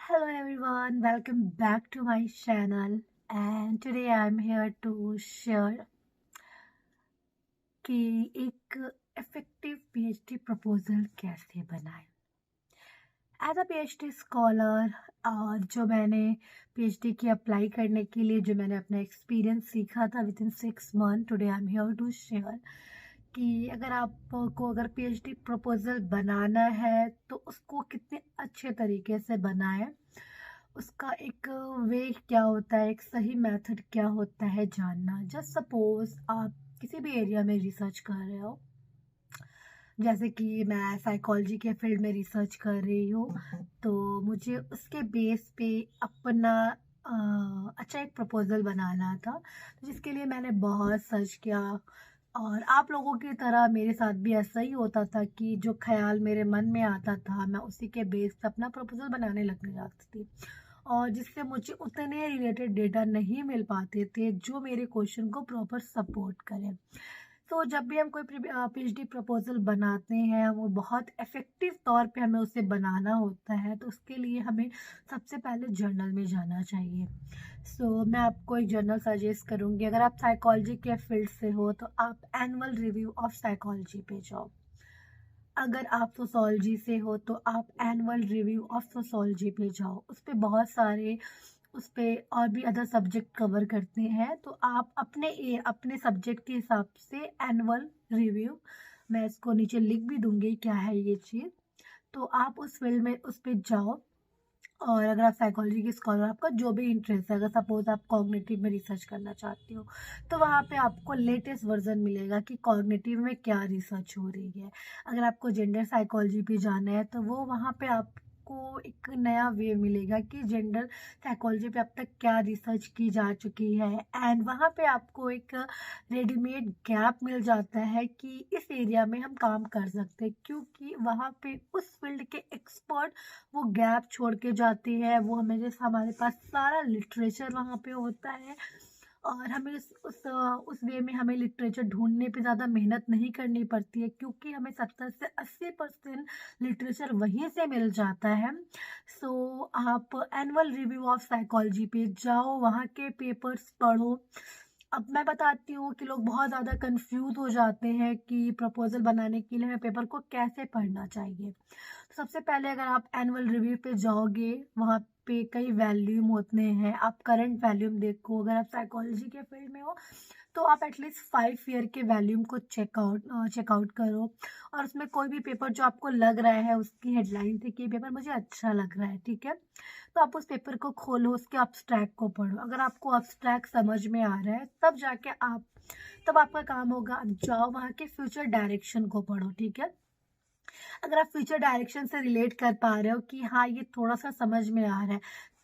Hello everyone, welcome back to my channel and today I'm here to share कि एक effective PhD proposal कैसे बनाएं। As a PhD scholar और जो मैंने पीएचडी की अप्लाई करने के लिए जो मैंने अपना एक्सपीरियंस सीखा था within 6 month, today I am here to share कि अगर पीएचडी प्रपोजल बनाना है तो उसको कितने अच्छे तरीके से बनाएं, उसका एक वे क्या होता है, एक सही मेथड क्या होता है जानना। जस्ट सपोज आप किसी भी एरिया में रिसर्च कर रहे हो, जैसे कि मैं साइकोलॉजी के फील्ड में रिसर्च कर रही हूँ, तो मुझे उसके बेस पे अपना अच्छा एक प्रपोजल बनाना था, तो जिसके लिए मैंने बहुत सर्च किया। और आप लोगों की तरह मेरे साथ भी ऐसा ही होता था कि जो ख्याल मेरे मन में आता था मैं उसी के बेस पे अपना प्रपोजल बनाने लगने जाती थी, और जिससे मुझे उतने रिलेटेड डेटा नहीं मिल पाते थे जो मेरे क्वेश्चन को प्रॉपर सपोर्ट करें। तो जब भी हम कोई पीएचडी प्रपोजल बनाते हैं वो बहुत इफेक्टिव तौर पे हमें उसे बनाना होता है, तो उसके लिए हमें सबसे पहले जर्नल में जाना चाहिए। मैं आपको एक जर्नल सजेस्ट करूँगी। अगर आप साइकोलॉजी के फील्ड से हो तो आप एनुअल रिव्यू ऑफ साइकोलॉजी पे जाओ। अगर आप सोशोलॉजी से हो तो आप एनुअल रिव्यू ऑफ सोशोलॉजी पे जाओ। उस पे बहुत सारे उस पे और भी अदर सब्जेक्ट कवर करते हैं, तो आप अपने सब्जेक्ट के हिसाब से एनुअल रिव्यू, मैं इसको नीचे लिख भी दूंगी क्या है ये चीज़, तो आप उस फील्ड में उस पे जाओ। और अगर आप साइकोलॉजी के स्कॉलर, आपका जो भी इंटरेस्ट है, अगर सपोज आप कॉग्निटिव में रिसर्च करना चाहते हो तो वहाँ पे आपको लेटेस्ट वर्जन मिलेगा कि कॉग्निटिव में क्या रिसर्च हो रही है। अगर आपको जेंडर साइकोलॉजी पे जाना है तो वो वहाँ पे आपको एक नया वे मिलेगा कि जेंडर साइकोलॉजी पे अब तक क्या रिसर्च की जा चुकी है, एंड वहाँ पे आपको एक रेडीमेड गैप मिल जाता है कि इस एरिया में हम काम कर सकते हैं, क्योंकि वहाँ पे उस फील्ड के एक्सपर्ट वो गैप छोड़ के जाती है। वो हमें जैसे हमारे पास सारा लिटरेचर वहाँ पे होता है, और हमें उस वे में हमें लिटरेचर ढूंढने पे ज़्यादा मेहनत नहीं करनी पड़ती है, क्योंकि हमें 70 से 80% लिटरेचर वहीं से मिल जाता है। आप एनुअल रिव्यू ऑफ साइकोलॉजी पे जाओ, वहाँ के पेपर्स पढ़ो। अब मैं बताती हूँ कि लोग बहुत ज़्यादा कंफ्यूज हो जाते हैं कि प्रपोजल बनाने के लिए हमें पेपर को कैसे पढ़ना चाहिए। तो सबसे पहले अगर आप एनुअल रिव्यू पे जाओगे, वहाँ पे कई वैल्यूम होते हैं, आप करंट वैल्यूम देखो। अगर आप साइकोलॉजी के फील्ड में हो तो आप एटलीस्ट 5 ईयर के वैल्यूम को चेकआउट करो, और उसमें कोई भी पेपर जो आपको लग रहा है उसकी हेडलाइन से कि ये पेपर मुझे अच्छा लग रहा है, ठीक है, तो आप उस पेपर को खोलो, उसके अब्स्ट्रैक्ट को पढ़ो। अगर आपको अब्स्ट्रैक्ट समझ में आ रहा है तब आपका काम होगा, अब जाओ वहाँ के फ्यूचर डायरेक्शन को पढ़ो, ठीक है। अगर आप फ्यूचर डायरेक्शन से रिलेट कर पा रहे हो कि हाँ ये थोड़ा सा समझ में आ रहा है,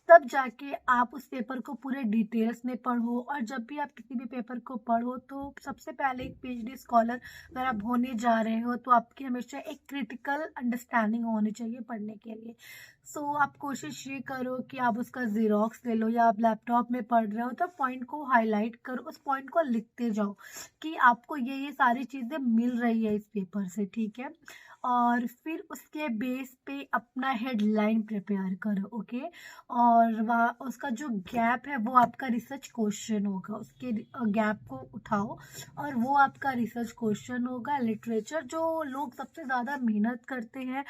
तब जाके आप उस पेपर को पूरे डिटेल्स में पढ़ो। और जब भी आप किसी भी पेपर को पढ़ो तो सबसे पहले एक पीएचडी स्कॉलर अगर आप होने जा रहे हो तो आपकी हमेशा एक क्रिटिकल अंडरस्टैंडिंग होनी चाहिए पढ़ने के लिए। आप कोशिश ये करो कि आप उसका जीरोक्स ले लो, या आप लैपटॉप में पढ़ रहे हो तो पॉइंट को हाईलाइट करो, उस पॉइंट को लिखते जाओ कि आपको ये सारी चीज़ें मिल रही है इस पेपर से, ठीक है। और फिर उसके बेस पे अपना हेडलाइन प्रिपेयर करो, ओके। और वहाँ उसका जो गैप है वो आपका रिसर्च क्वेश्चन होगा, उसके गैप को उठाओ और वो आपका रिसर्च क्वेश्चन होगा। लिटरेचर जो लोग सबसे ज़्यादा मेहनत करते हैं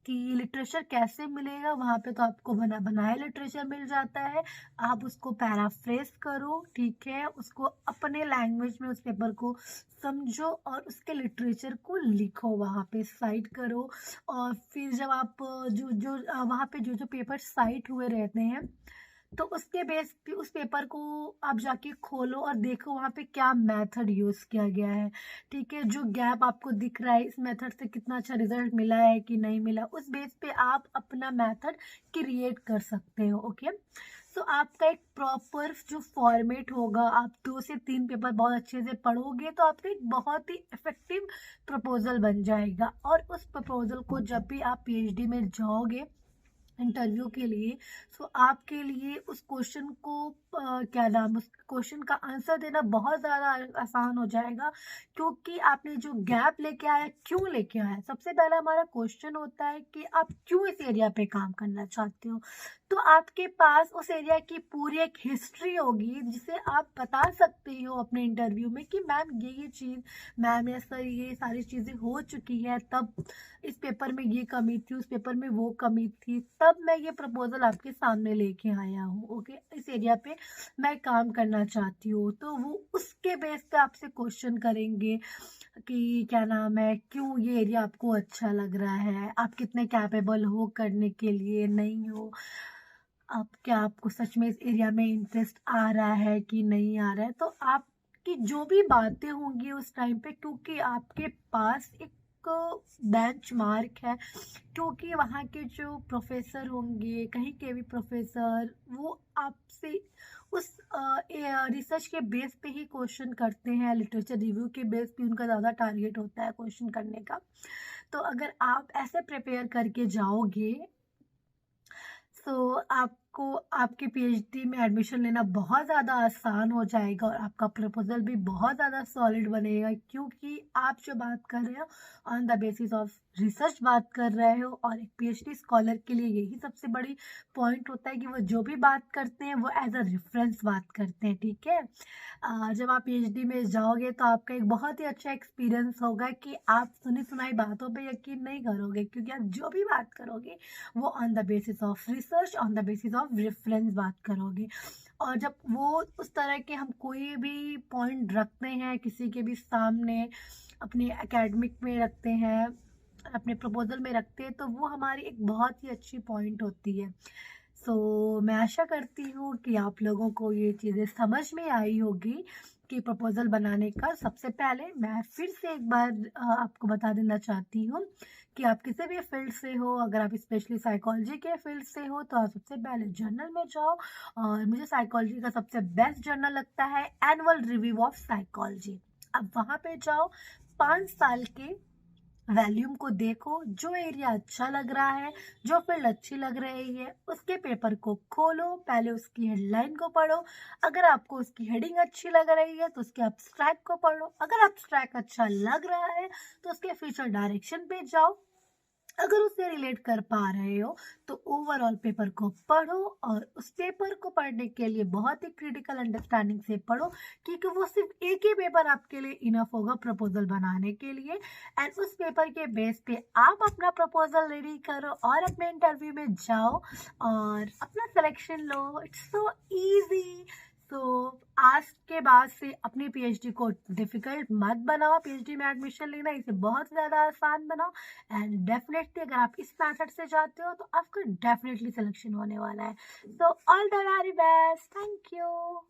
कि लिटरेचर कैसे मिलेगा, वहाँ पे तो आपको बना बनाया लिटरेचर मिल जाता है। आप उसको पैराफ्रेज करो, ठीक है, उसको अपने लैंग्वेज में उस पेपर को समझो और उसके लिटरेचर को लिखो, वहाँ पे साइट करो। और फिर जब आप जो जो वहाँ पे जो जो पेपर साइट हुए रहते हैं तो उसके बेस पे उस पेपर को आप जाके खोलो और देखो वहाँ पे क्या मेथड यूज़ किया गया है, ठीक है। जो गैप आपको दिख रहा है इस मेथड से कितना अच्छा रिजल्ट मिला है कि नहीं मिला, उस बेस पे आप अपना मेथड क्रिएट कर सकते हो, ओके। आपका एक प्रॉपर जो फॉर्मेट होगा, आप 2 से 3 पेपर बहुत अच्छे से पढ़ोगे तो आपका एक बहुत ही इफेक्टिव प्रपोजल बन जाएगा। और उस प्रपोजल को जब भी आप पीएचडी में जाओगे इंटरव्यू के लिए। सो आपके लिए उस क्वेश्चन को क्या नाम उस क्वेश्चन का आंसर देना बहुत ज़्यादा आसान हो जाएगा, क्योंकि आपने जो गैप लेके आया, क्यों लेके आया। सबसे पहला हमारा क्वेश्चन होता है कि आप क्यों इस एरिया पे काम करना चाहते हो। तो आपके पास उस एरिया की पूरी एक हिस्ट्री होगी जिसे आप बता सकते हो अपने इंटरव्यू में कि मैम ये चीज़, मैम या सर ये सारी चीज़ें हो चुकी है, तब इस पेपर में ये कमी थी, उस पेपर में वो कमी थी, तब मैं ये प्रपोजल आपके सामने लेके आया हूँ। ओके, इस एरिया पे मैं काम करना चाहती हूँ। तो वो उसके बेस पे आपसे क्वेश्चन करेंगे कि क्या नाम है, क्यों ये एरिया आपको अच्छा लग रहा है, आप कितने कैपेबल हो करने के लिए, नहीं हो, आप क्या आपको सच में इस एरिया में इंटरेस्ट आ रहा है कि नहीं आ रहा है। तो आपकी जो भी बातें होंगी उस टाइम पे, क्योंकि आपके पास एक बेंच मार्क है, क्योंकि वहाँ के जो प्रोफेसर होंगे, कहीं के भी प्रोफेसर, वो आपसे उस रिसर्च के बेस पे ही क्वेश्चन करते हैं, लिटरेचर रिव्यू के बेस पे उनका ज़्यादा टारगेट होता है क्वेश्चन करने का। तो अगर आप ऐसे प्रिपेयर करके जाओगे, सो आपको आपके पीएचडी में एडमिशन लेना बहुत ज़्यादा आसान हो जाएगा और आपका प्रपोजल भी बहुत ज़्यादा सॉलिड बनेगा, क्योंकि आप जो बात कर रहे हो on the basis of research बात कर रहे हो। और एक पीएचडी स्कॉलर के लिए यही सबसे बड़ी पॉइंट होता है कि वो जो भी बात करते हैं वो एज अ रेफरेंस बात करते हैं। ठीक है, जब आप पीएचडी में जाओगे तो आपका एक बहुत ही अच्छा एक्सपीरियंस होगा कि आप सुनी सुनाई बातों पे यकीन नहीं करोगे, क्योंकि आप जो भी बात करोगे वो on the basis of research, on the basis of reference बात करोगे। और जब वो उस तरह के हम कोई भी पॉइंट रखते हैं किसी के भी सामने, अपने एकेडमिक में रखते हैं, अपने प्रपोजल में रखते हैं, तो वो हमारी एक बहुत ही अच्छी पॉइंट होती है। सो मैं आशा करती हूँ कि आप लोगों को ये चीज़ें समझ में आई होगी कि प्रपोजल बनाने का सबसे पहले मैं फिर से एक बार आपको बता देना चाहती हूँ कि आप किसी भी फील्ड से हो, अगर आप स्पेशली साइकोलॉजी के फील्ड से हो तो आप सबसे पहले जर्नल में जाओ। और मुझे साइकोलॉजी का सबसे बेस्ट जर्नल लगता है एनुअल रिव्यू ऑफ साइकोलॉजी। अब वहाँ पे जाओ, 5 साल के वॉल्यूम को देखो, जो एरिया अच्छा लग रहा है, जो फील्ड अच्छी लग रही है, उसके पेपर को खोलो, पहले उसकी हेडलाइन को पढ़ो। अगर आपको उसकी हेडिंग अच्छी लग रही है तो उसके एब्स्ट्रैक्ट को पढ़ो। अगर एब्स्ट्रैक्ट अच्छा लग रहा है तो उसके फ्यूचर डायरेक्शन पे जाओ। अगर उससे रिलेट कर पा रहे हो तो ओवरऑल पेपर को पढ़ो, और उस पेपर को पढ़ने के लिए बहुत ही क्रिटिकल अंडरस्टैंडिंग से पढ़ो, क्योंकि वो सिर्फ एक ही पेपर आपके लिए इनफ होगा प्रपोजल बनाने के लिए। एंड उस पेपर के बेस पे आप अपना प्रपोजल रेडी करो और अपने इंटरव्यू में जाओ और अपना selection low. It's so easy. तो आज के बाद से अपनी पीएचडी को डिफिकल्ट मत बनाओ, पीएचडी में एडमिशन लेना इसे बहुत ज़्यादा आसान बनाओ। एंड डेफिनेटली अगर आप इस मेथड से जाते हो तो आपका डेफिनेटली सिलेक्शन होने वाला है। So all the very best, thank you.